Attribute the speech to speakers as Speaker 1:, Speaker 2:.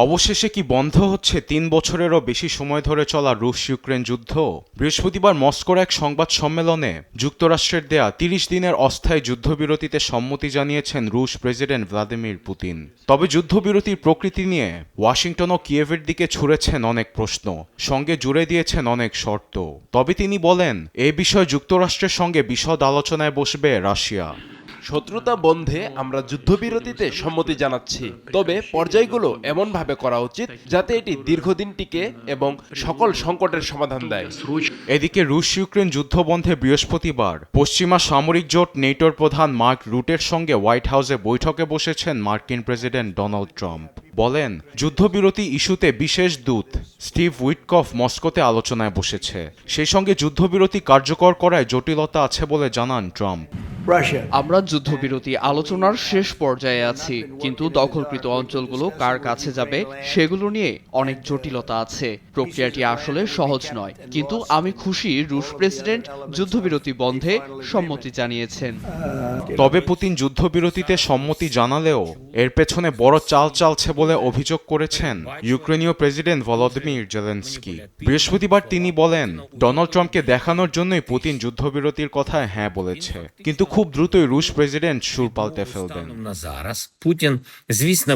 Speaker 1: অবশেষে কি বন্ধ হচ্ছে ৩ বছরেরও বেশি সময় ধরে চলা রুশ ইউক্রেন যুদ্ধ? বৃহস্পতিবার মস্কোর এক সংবাদ সম্মেলনে যুক্তরাষ্ট্রের দেয়া ৩০ দিনের অস্থায়ী যুদ্ধবিরতিতে সম্মতি জানিয়েছেন রুশ প্রেসিডেন্ট ভ্লাদিমির পুতিন। তবে যুদ্ধবিরতির প্রকৃতি নিয়ে ওয়াশিংটন ও কিয়েভের দিকে ছুড়েছেন অনেক প্রশ্ন, সঙ্গে জুড়ে দিয়েছেন অনেক শর্ত। তবে তিনি বলেন, এ বিষয়ে যুক্তরাষ্ট্রের সঙ্গে বিশদ আলোচনায় বসবে রাশিয়া।
Speaker 2: শত্রুতা বন্ধে আমরা যুদ্ধবিরতিতে সম্মতি জানাচ্ছি, তবে পর্যায়গুলো এমনভাবে করা উচিত যাতে এটি দীর্ঘদিন টিকে এবং সকল সংকটের সমাধান দেয়।
Speaker 1: এদিকে রুশ ইউক্রেন যুদ্ধ বন্ধে বৃহস্পতিবার পশ্চিমা সামরিক জোট নেটোর প্রধান মার্ক রুটের সঙ্গে হোয়াইট হাউসে বৈঠকে বসেছেন মার্কিন প্রেসিডেন্ট ডোনাল্ড ট্রাম্প। বলেন, যুদ্ধবিরতি ইস্যুতে বিশেষ দূত স্টিভ উইটকফ মস্কোতে আলোচনায় বসেছে। সেই সঙ্গে যুদ্ধবিরতি কার্যকর করায় জটিলতা আছে বলে জানান ট্রাম্প।
Speaker 3: আমরা যুদ্ধবিরতি আলোচনার শেষ পর্যায়ে আছি, কিন্তু দখলকৃত অঞ্চলগুলো কার কাছে যাবে সেগুলো নিয়ে অনেক জটিলতা আছে। প্রক্রিয়াটি আসলে সহজ নয়, কিন্তু আমি খুশি রুশ প্রেসিডেন্ট যুদ্ধবিরতি বন্ধে সম্মতি জানিয়েছেন।
Speaker 1: তবে পুতিন যুদ্ধবিরতিতে সম্মতি জানালেও এর পেছনে বড় চাল চালছে বলে অভিযোগ করেছেন ইউক্রেনীয় প্রেসিডেন্ট ভলোদিমির জেলেনস্কি। বৃহস্পতিবার তিনি বলেন, ডোনাল্ড ট্রাম্পকে দেখানোর জন্যই পুতিন যুদ্ধবিরতির কথায় হ্যাঁ বলেছে, কিন্তু খুব দ্রুতই রুশ প্রেসিডেন্ট সুর পাল্টে ফেলবেন।
Speaker 4: Путін, звісно,